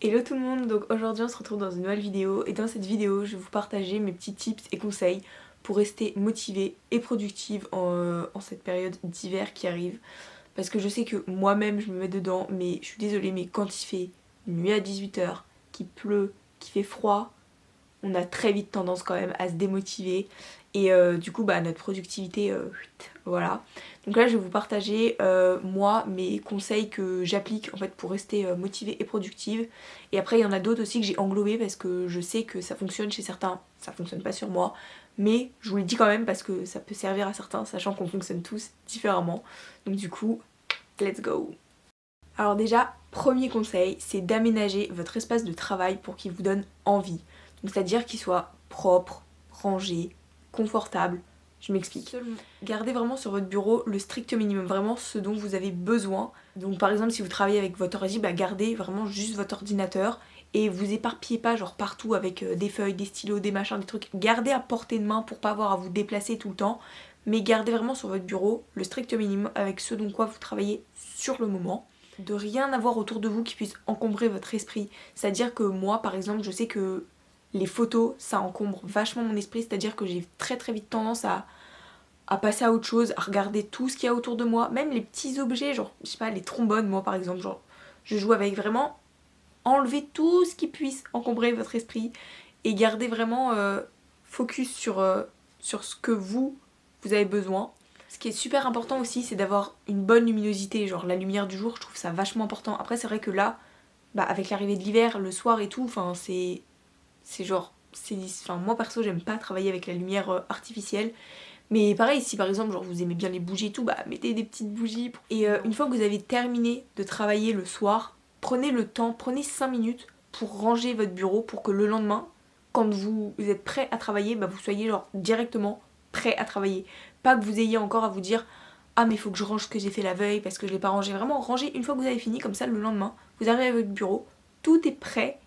Hello tout le monde, donc aujourd'hui on se retrouve dans une nouvelle vidéo et dans cette vidéo je vais vous partager mes petits tips et conseils pour rester motivée et productive en cette période d'hiver qui arrive, parce que je sais que moi-même je me mets dedans, mais je suis désolée, mais quand il fait nuit à 18 h, qu'il pleut, qu'il fait froid, on a très vite tendance quand même à se démotiver et du coup notre productivité voilà. Donc là je vais vous partager moi mes conseils que j'applique en fait pour rester motivée et productive, et après il y en a d'autres aussi que j'ai englobés parce que je sais que ça fonctionne chez certains, ça fonctionne pas sur moi, mais je vous le dis quand même parce que ça peut servir à certains, sachant qu'on fonctionne tous différemment. Donc du coup, let's go. Alors déjà, premier conseil, c'est d'aménager votre espace de travail pour qu'il vous donne envie. Donc c'est-à-dire qu'il soit propre, rangé, confortable. Je m'explique. Gardez vraiment sur votre bureau le strict minimum, vraiment ce dont vous avez besoin. Donc par exemple si vous travaillez avec votre ordi, gardez vraiment juste votre ordinateur et vous éparpillez pas genre partout avec des feuilles, des stylos, des machins, des trucs. Gardez à portée de main pour pas avoir à vous déplacer tout le temps. Mais gardez vraiment sur votre bureau le strict minimum avec ce dont quoi vous travaillez sur le moment. De rien avoir autour de vous qui puisse encombrer votre esprit. C'est-à-dire que moi par exemple je sais que les photos ça encombre vachement mon esprit, c'est-à-dire que j'ai très vite tendance à passer à autre chose, à regarder tout ce qu'il y a autour de moi, même les petits objets, genre je sais pas, les trombones, moi par exemple, genre je joue avec, vraiment enlever tout ce qui puisse encombrer votre esprit et garder vraiment focus sur ce que vous avez besoin. Ce qui est super important aussi, c'est d'avoir une bonne luminosité, genre la lumière du jour, je trouve ça vachement important. Après c'est vrai que là, avec l'arrivée de l'hiver, le soir et tout, enfin c'est genre, enfin moi perso j'aime pas travailler avec la lumière artificielle. Mais pareil, si par exemple genre vous aimez bien les bougies et tout, mettez des petites bougies. Et une fois que vous avez terminé de travailler le soir, prenez le temps, prenez 5 minutes pour ranger votre bureau pour que le lendemain, quand vous êtes prêt à travailler, vous soyez genre directement prêt à travailler. Pas que vous ayez encore à vous dire ah mais il faut que je range ce que j'ai fait la veille parce que je l'ai pas rangé. Vraiment ranger une fois que vous avez fini, comme ça le lendemain, vous arrivez à votre bureau, tout est prêt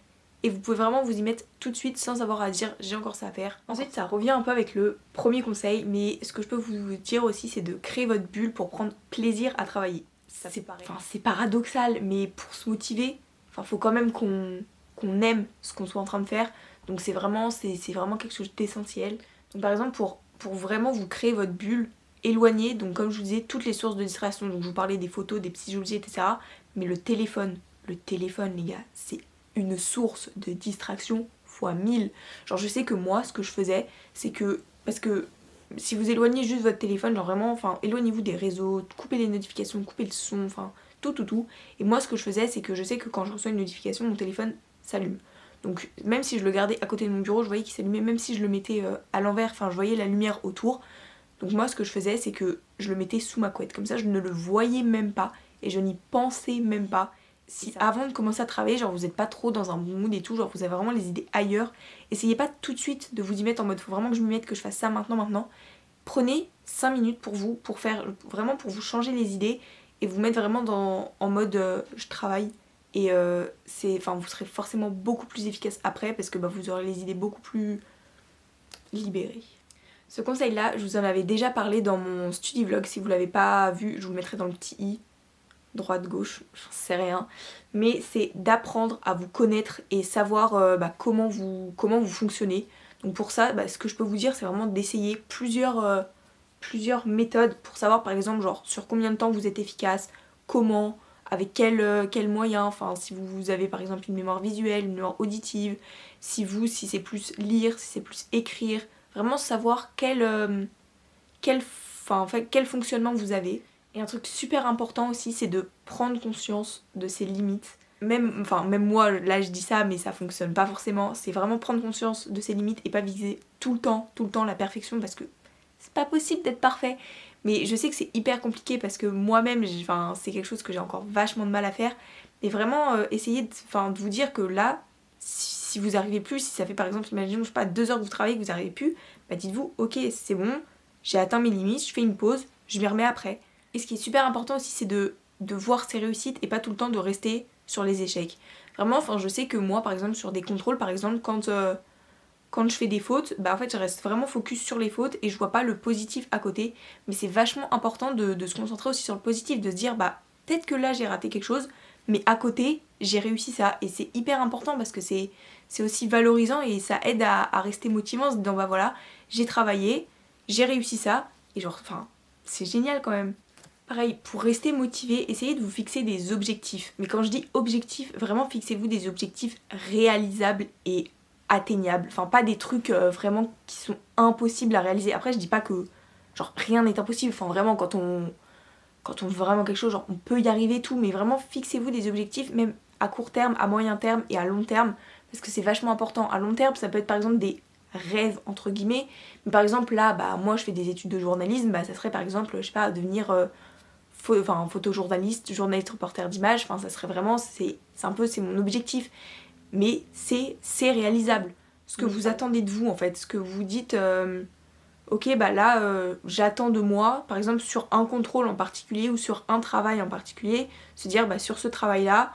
et vous pouvez vraiment vous y mettre tout de suite sans avoir à dire j'ai encore ça à faire. Ensuite ça revient un peu avec le premier conseil, mais ce que je peux vous dire aussi c'est de créer votre bulle pour prendre plaisir à travailler. C'est paradoxal, mais pour se motiver, faut quand même qu'on aime ce qu'on soit en train de faire. Donc c'est vraiment quelque chose d'essentiel. Donc par exemple pour vraiment vous créer votre bulle, éloignez, donc comme je vous disais, toutes les sources de distraction. Donc je vous parlais des photos, des petits objets, etc. Mais le téléphone les gars, c'est une source de distraction fois 1000. Genre je sais que moi ce que je faisais c'est que, parce que si vous éloignez juste votre téléphone, genre vraiment, éloignez-vous des réseaux, coupez les notifications, coupez le son, tout. Et moi ce que je faisais c'est que je sais que quand je reçois une notification, mon téléphone s'allume. Donc même si je le gardais à côté de mon bureau, je voyais qu'il s'allumait, même si je le mettais à l'envers, je voyais la lumière autour. Donc moi ce que je faisais c'est que je le mettais sous ma couette, comme ça je ne le voyais même pas et je n'y pensais même pas. Si avant de commencer à travailler, genre vous n'êtes pas trop dans un bon mood et tout, genre vous avez vraiment les idées ailleurs, essayez pas tout de suite de vous y mettre en mode faut vraiment que je m'y mette, que je fasse ça maintenant. Prenez 5 minutes pour vous, pour vous changer les idées et vous mettre vraiment en mode je travaille. Et vous serez forcément beaucoup plus efficace après parce que vous aurez les idées beaucoup plus libérées. Ce conseil là, je vous en avais déjà parlé dans mon study vlog, si vous l'avez pas vu, je vous le mettrai dans le petit i, droite, gauche, j'en sais rien. Mais c'est d'apprendre à vous connaître et savoir comment vous fonctionnez. Donc pour ça, ce que je peux vous dire c'est vraiment d'essayer plusieurs méthodes pour savoir par exemple genre sur combien de temps vous êtes efficace, comment, avec quels moyens, si vous avez par exemple une mémoire visuelle, une mémoire auditive, si c'est plus lire, si c'est plus écrire, vraiment savoir quel fonctionnement vous avez. Et un truc super important aussi c'est de prendre conscience de ses limites. Même moi là je dis ça mais ça fonctionne pas forcément, c'est vraiment prendre conscience de ses limites et pas viser tout le temps la perfection parce que c'est pas possible d'être parfait. Mais je sais que c'est hyper compliqué parce que moi-même, c'est quelque chose que j'ai encore vachement de mal à faire. Et vraiment, essayez de vous dire que là, si vous arrivez plus, si ça fait par exemple, imaginons, je sais pas, 2 heures que vous travaillez, que vous arrivez plus, dites-vous, ok, c'est bon, j'ai atteint mes limites, je fais une pause, je m'y remets après. Et ce qui est super important aussi, c'est de voir ses réussites et pas tout le temps de rester sur les échecs. Vraiment, je sais que moi, par exemple, sur des contrôles, par exemple, quand je fais des fautes, en fait je reste vraiment focus sur les fautes et je vois pas le positif à côté. Mais c'est vachement important de se concentrer aussi sur le positif, de se dire peut-être que là j'ai raté quelque chose, mais à côté j'ai réussi ça. Et c'est hyper important parce que c'est aussi valorisant et ça aide à rester motivant en se disant bah voilà, j'ai travaillé, j'ai réussi ça, et genre enfin c'est génial quand même. Pareil, pour rester motivé, essayez de vous fixer des objectifs. Mais quand je dis objectifs, vraiment fixez-vous des objectifs réalisables et atteignables. Enfin, pas des trucs vraiment qui sont impossibles à réaliser. Après, je dis pas que genre rien n'est impossible. Enfin, vraiment, quand on veut vraiment quelque chose, genre on peut y arriver tout. Mais vraiment, fixez-vous des objectifs, même à court terme, à moyen terme et à long terme. Parce que c'est vachement important. À long terme, ça peut être par exemple des rêves entre guillemets. Mais par exemple, là, bah moi je fais des études de journalisme. Bah ça serait par exemple, je sais pas, devenir photojournaliste, journaliste reporter d'image, enfin ça serait vraiment, c'est un peu, c'est mon objectif. Mais c'est réalisable. Ce que vous attendez de vous en fait, ce que vous dites, ok bah là j'attends de moi, par exemple sur un contrôle en particulier ou sur un travail en particulier, se dire bah sur ce travail là,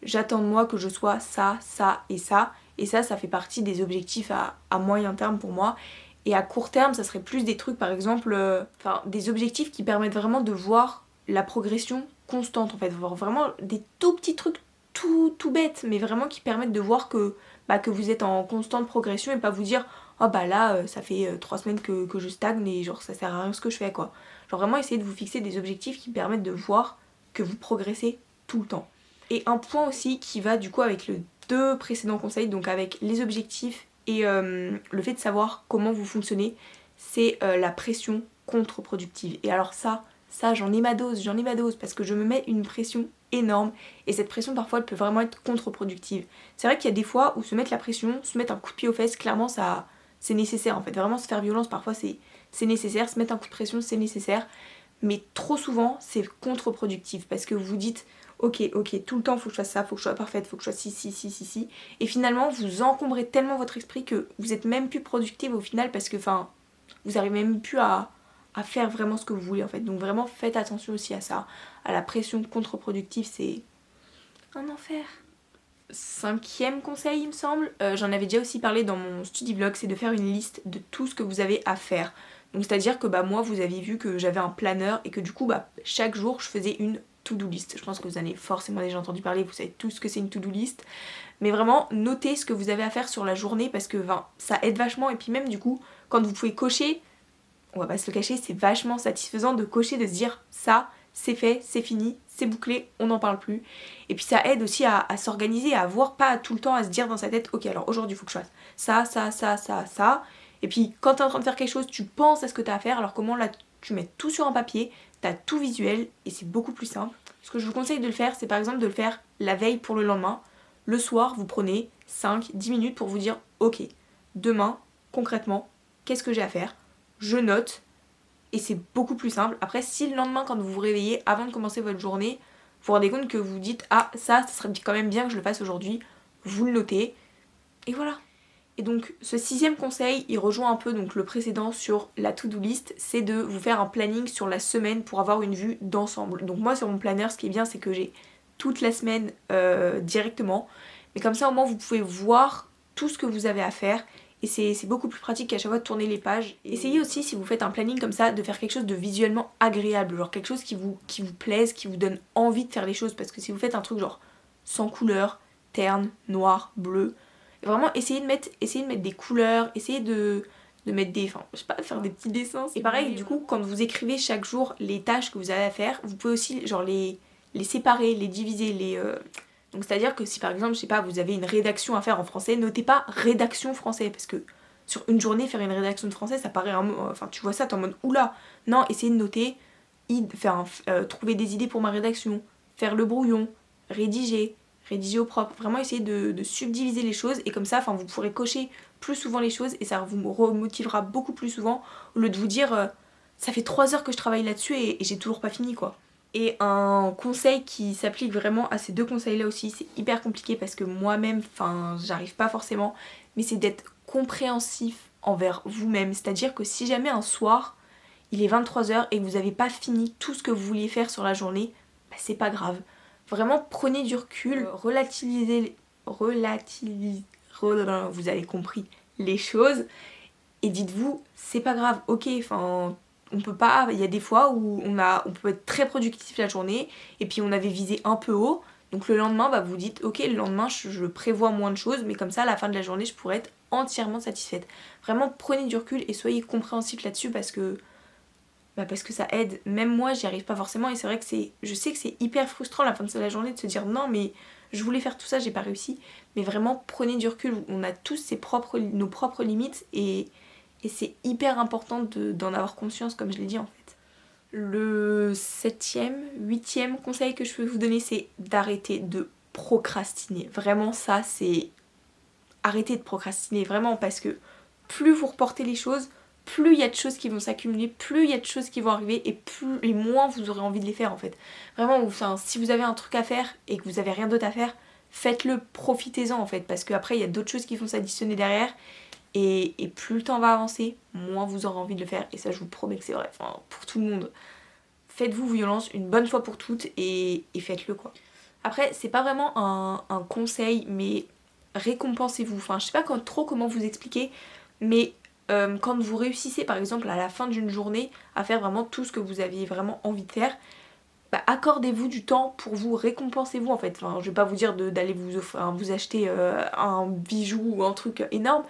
j'attends de moi que je sois ça, ça et ça. Et ça fait partie des objectifs à moyen terme pour moi. Et à court terme, ça serait plus des trucs, par exemple, des objectifs qui permettent vraiment de voir la progression constante, en fait. Voir vraiment des tout petits trucs tout bêtes, mais vraiment qui permettent de voir que vous êtes en constante progression et pas vous dire oh bah là, ça fait 3 semaines que je stagne et genre ça sert à rien ce que je fais, quoi. Genre vraiment essayer de vous fixer des objectifs qui permettent de voir que vous progressez tout le temps. Et un point aussi qui va du coup avec les deux précédents conseils, donc avec les objectifs et le fait de savoir comment vous fonctionnez, c'est la pression contre-productive. Et alors ça j'en ai ma dose parce que je me mets une pression énorme et cette pression parfois elle peut vraiment être contre-productive. C'est vrai qu'il y a des fois où se mettre la pression, se mettre un coup de pied aux fesses, clairement ça c'est nécessaire en fait. Vraiment se faire violence parfois c'est nécessaire, se mettre un coup de pression c'est nécessaire, mais trop souvent c'est contre-productif parce que vous vous dites ok, tout le temps faut que je fasse ça, faut que je sois parfaite, faut que je sois ci. Et finalement, vous encombrez tellement votre esprit que vous êtes même plus productive au final parce que, enfin, vous arrivez même plus à faire vraiment ce que vous voulez en fait. Donc vraiment, faites attention aussi à ça. À la pression contre-productive, c'est un enfer. 5e conseil, il me semble, j'en avais déjà aussi parlé dans mon study vlog, c'est de faire une liste de tout ce que vous avez à faire. Donc c'est-à-dire que bah moi, vous avez vu que j'avais un planeur et que du coup, bah chaque jour, je faisais une to-do list. Je pense que vous en avez forcément déjà entendu parler, vous savez tout ce que c'est une to-do list. Mais vraiment, notez ce que vous avez à faire sur la journée parce que ça aide vachement. Et puis même du coup, quand vous pouvez cocher, on va pas se le cacher, c'est vachement satisfaisant de cocher, de se dire ça, c'est fait, c'est fini, c'est bouclé, on n'en parle plus. Et puis ça aide aussi à s'organiser, à avoir pas tout le temps à se dire dans sa tête, ok alors aujourd'hui il faut que je fasse ça. Et puis quand t'es en train de faire quelque chose, tu penses à ce que t'as à faire, alors comment là tu mets tout sur un papier, t'as tout visuel et c'est beaucoup plus simple. Ce que je vous conseille de le faire, c'est par exemple de le faire la veille pour le lendemain. Le soir, vous prenez 5-10 minutes pour vous dire, ok, demain, concrètement, qu'est-ce que j'ai à faire ? Je note, et c'est beaucoup plus simple. Après, si le lendemain, quand vous vous réveillez, avant de commencer votre journée, vous vous rendez compte que vous dites ah ça serait quand même bien que je le fasse aujourd'hui, vous le notez, et voilà. Et donc ce 6e conseil, il rejoint un peu donc le précédent sur la to-do list, c'est de vous faire un planning sur la semaine pour avoir une vue d'ensemble. Donc moi sur mon planner, ce qui est bien, c'est que j'ai toute la semaine directement, mais comme ça au moins vous pouvez voir tout ce que vous avez à faire. Et c'est beaucoup plus pratique qu'à chaque fois de tourner les pages. Essayez aussi, si vous faites un planning comme ça, de faire quelque chose de visuellement agréable, genre quelque chose qui vous plaise, qui vous donne envie de faire les choses. Parce que si vous faites un truc genre sans couleur, terne, noir, bleu, vraiment essayez de mettre des couleurs, essayez de mettre des, enfin je sais pas, de faire des petits dessins. Et pareil, du coup, quand vous écrivez chaque jour les tâches que vous avez à faire, vous pouvez aussi genre les séparer, les diviser, donc c'est-à-dire que si par exemple, je sais pas, vous avez une rédaction à faire en français, notez pas rédaction français, parce que sur une journée, faire une rédaction de français, ça paraît un mot, enfin tu vois ça, t'es en mode oula. Non, essayez de noter, trouver des idées pour ma rédaction, faire le brouillon, rédiger au propre, vraiment essayer de subdiviser les choses, et comme ça, vous pourrez cocher plus souvent les choses, et ça vous remotivera beaucoup plus souvent, au lieu de vous dire, ça fait 3 heures que je travaille là-dessus, et j'ai toujours pas fini, quoi. Et un conseil qui s'applique vraiment à ces 2 conseils-là aussi, c'est hyper compliqué parce que moi-même, j'arrive pas forcément, mais c'est d'être compréhensif envers vous-même. C'est-à-dire que si jamais un soir, il est 23h et que vous n'avez pas fini tout ce que vous vouliez faire sur la journée, bah c'est pas grave. Vraiment, prenez du recul, vous avez compris les choses, et dites-vous, c'est pas grave, ok, on peut pas, il y a des fois où on peut être très productif la journée et puis on avait visé un peu haut, Donc le lendemain, bah, vous dites ok, le lendemain je prévois moins de choses, mais comme ça à la fin de la journée je pourrais être entièrement satisfaite. Vraiment prenez du recul et soyez compréhensif là-dessus parce que ça aide. Même moi j'y arrive pas forcément et c'est vrai que je sais que c'est hyper frustrant à la fin de la journée de se dire non mais je voulais faire tout ça, j'ai pas réussi. Mais vraiment prenez du recul, on a tous nos propres limites et c'est hyper important d'en avoir conscience comme je l'ai dit en fait. Le 7e, 8e conseil que je peux vous donner, c'est d'arrêter de procrastiner. Vraiment, ça, c'est arrêter de procrastiner, vraiment, parce que plus vous reportez les choses, plus il y a de choses qui vont s'accumuler, plus il y a de choses qui vont arriver et moins vous aurez envie de les faire en fait. Vraiment, enfin, si vous avez un truc à faire et que vous avez rien d'autre à faire, faites-le, profitez-en en fait, parce qu'après il y a d'autres choses qui vont s'additionner derrière et plus le temps va avancer, moins vous aurez envie de le faire. Et ça, je vous promets que c'est vrai, enfin, pour tout le monde. Faites-vous violence une bonne fois pour toutes et faites-le quoi. Après, c'est pas vraiment un conseil, mais récompensez-vous. Enfin, je sais pas trop comment vous expliquer, mais quand vous réussissez par exemple à la fin d'une journée à faire vraiment tout ce que vous aviez vraiment envie de faire, bah, accordez-vous du temps pour vous, récompensez-vous en fait. Enfin, je vais pas vous dire d'aller vous acheter un bijou ou un truc énorme,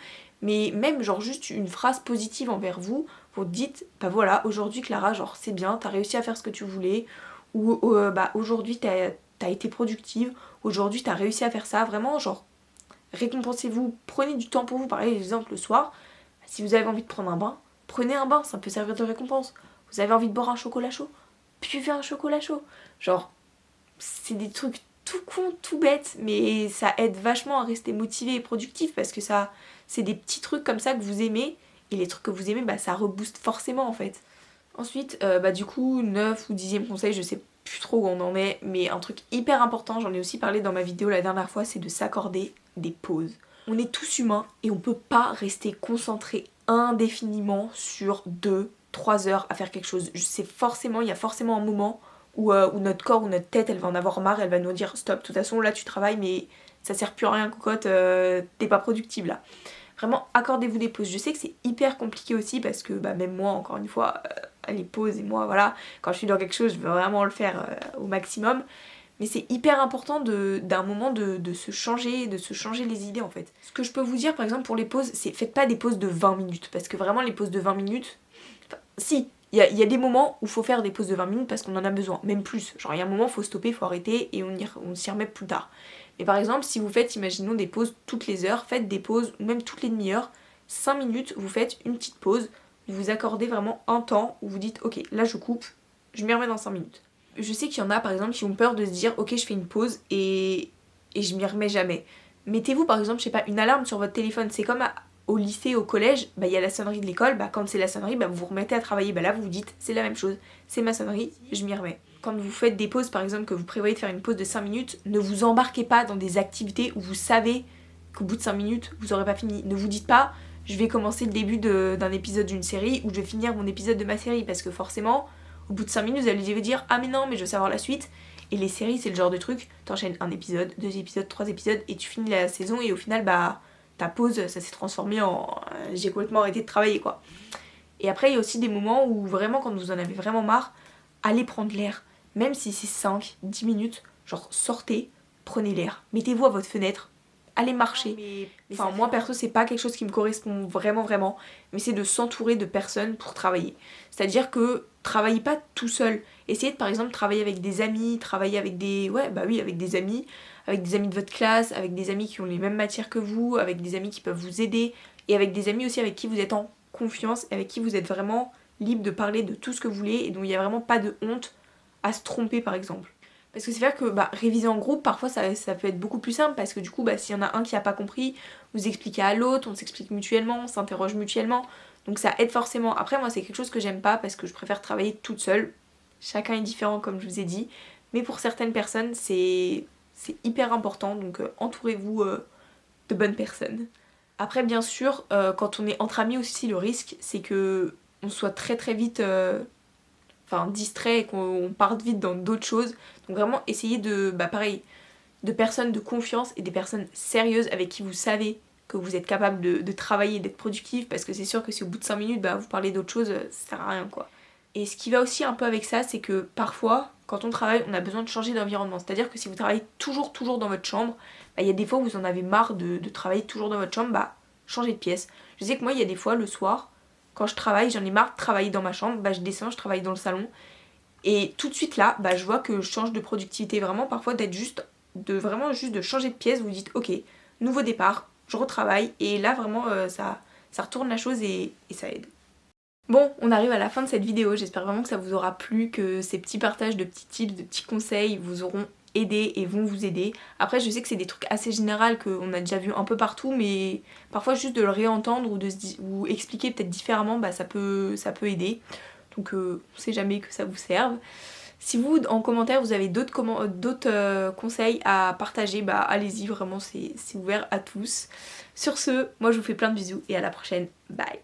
mais même genre juste une phrase positive envers vous, vous dites bah voilà, aujourd'hui Clara, genre c'est bien, t'as réussi à faire ce que tu voulais, ou bah aujourd'hui t'as été productive, aujourd'hui t'as réussi à faire ça, vraiment genre récompensez-vous, prenez du temps pour vous. Par exemple le soir, si vous avez envie de prendre un bain, prenez un bain, ça peut servir de récompense. Vous avez envie de boire un chocolat chaud, buvez un chocolat chaud. Genre, c'est des trucs tout cons, tout bêtes, mais ça aide vachement à rester motivé et productif parce que ça, c'est des petits trucs comme ça que vous aimez et les trucs que vous aimez, bah ça rebooste forcément en fait. Ensuite, bah du coup, 9 ou 10e conseil, je sais plus trop où on en est, mais un truc hyper important, j'en ai aussi parlé dans ma vidéo la dernière fois, c'est de s'accorder des pauses. On est tous humains et on peut pas rester concentré indéfiniment sur 2, 3 heures à faire quelque chose. Il y a forcément un moment où notre corps ou notre tête, elle va en avoir marre, elle va nous dire stop, de toute façon là tu travailles mais ça sert plus à rien cocotte, t'es pas productive là. Vraiment, accordez-vous des pauses. Je sais que c'est hyper compliqué aussi parce que bah, même moi, encore une fois, les pauses et moi, voilà, quand je suis dans quelque chose, je veux vraiment le faire au maximum. Mais c'est hyper important d'un moment de se changer les idées en fait. Ce que je peux vous dire par exemple pour les pauses, c'est faites pas des pauses de 20 minutes parce que vraiment les pauses de 20 minutes, enfin, si, il y a des moments où il faut faire des pauses de 20 minutes parce qu'on en a besoin, même plus. Genre il y a un moment, il faut stopper, il faut arrêter et on s'y remet plus tard. Mais par exemple, si vous faites, imaginons, des pauses toutes les heures, faites des pauses, ou même toutes les demi-heures, 5 minutes, vous faites une petite pause, vous vous accordez vraiment un temps où vous dites ok, là je coupe, je m'y remets dans 5 minutes. Je sais qu'il y en a par exemple qui ont peur de se dire ok, je fais une pause et je m'y remets jamais. Mettez-vous par exemple, je sais pas, une alarme sur votre téléphone, c'est comme au lycée, au collège, bah il y a la sonnerie de l'école, bah quand c'est la sonnerie, bah vous vous remettez à travailler, bah là vous vous dites c'est la même chose, c'est ma sonnerie, je m'y remets. Quand vous faites des pauses, par exemple, que vous prévoyez de faire une pause de 5 minutes, ne vous embarquez pas dans des activités où vous savez qu'au bout de 5 minutes, vous n'aurez pas fini. Ne vous dites pas, je vais commencer le début d'un épisode d'une série ou je vais finir mon épisode de ma série, parce que forcément, au bout de 5 minutes, vous allez vous dire, ah mais non, mais je veux savoir la suite. Et les séries, c'est le genre de truc, t'enchaînes un épisode, 2 épisodes, 3 épisodes, et tu finis la saison, et au final, bah, ta pause, ça s'est transformé en j'ai complètement arrêté de travailler, quoi. Et après, il y a aussi des moments où vraiment, quand vous en avez vraiment marre, allez prendre l'air. Même si c'est 5, 10 minutes, genre sortez, prenez l'air, mettez-vous à votre fenêtre, allez marcher. Enfin, moi perso, c'est pas quelque chose qui me correspond vraiment, mais c'est de s'entourer de personnes pour travailler. C'est-à-dire que travaillez pas tout seul. Essayez de par exemple travailler avec des amis, travailler avec des. Ouais, bah oui, avec des amis de votre classe, avec des amis qui ont les mêmes matières que vous, avec des amis qui peuvent vous aider, et avec des amis aussi avec qui vous êtes en confiance, avec qui vous êtes vraiment libre de parler de tout ce que vous voulez et dont il n'y a vraiment pas de honte à se tromper par exemple. Parce que c'est vrai que bah, réviser en groupe, parfois ça peut être beaucoup plus simple parce que du coup, bah, s'il y en a un qui n'a pas compris, vous expliquez à l'autre, on s'explique mutuellement, on s'interroge mutuellement. Donc ça aide forcément. Après, moi, c'est quelque chose que j'aime pas parce que je préfère travailler toute seule. Chacun est différent, comme je vous ai dit. Mais pour certaines personnes, c'est hyper important. Donc entourez-vous de bonnes personnes. Après, bien sûr, quand on est entre amis aussi, le risque, c'est que on soit très vite distrait et qu'on parte vite dans d'autres choses. Donc vraiment, essayez pareil, de personnes de confiance et des personnes sérieuses avec qui vous savez que vous êtes capable de travailler et d'être productif, parce que c'est sûr que si au bout de 5 minutes, vous parlez d'autre chose, ça sert à rien quoi. Et ce qui va aussi un peu avec ça, c'est que parfois, quand on travaille, on a besoin de changer d'environnement. C'est-à-dire que si vous travaillez toujours dans votre chambre, bah, il y a des fois où vous en avez marre de travailler toujours dans votre chambre, bah changez de pièce. Je sais que moi, il y a des fois, le soir, quand je travaille, j'en ai marre de travailler dans ma chambre, bah je descends, je travaille dans le salon. Et tout de suite là, bah je vois que je change de productivité. Vraiment, parfois, vraiment juste de changer de pièce, vous dites, ok, nouveau départ, je retravaille. Et là, vraiment, ça retourne la chose et ça aide. Bon, on arrive à la fin de cette vidéo, j'espère vraiment que ça vous aura plu, que ces petits partages de petits tips, de petits conseils vous auront aidé et vont vous aider. Après je sais que c'est des trucs assez généraux qu'on a déjà vu un peu partout, mais parfois juste de le réentendre ou expliquer peut-être différemment, bah ça peut aider. Donc on sait jamais que ça vous serve. Si vous, en commentaire, vous avez d'autres conseils à partager, bah allez-y, vraiment c'est ouvert à tous. Sur ce, moi je vous fais plein de bisous et à la prochaine, bye.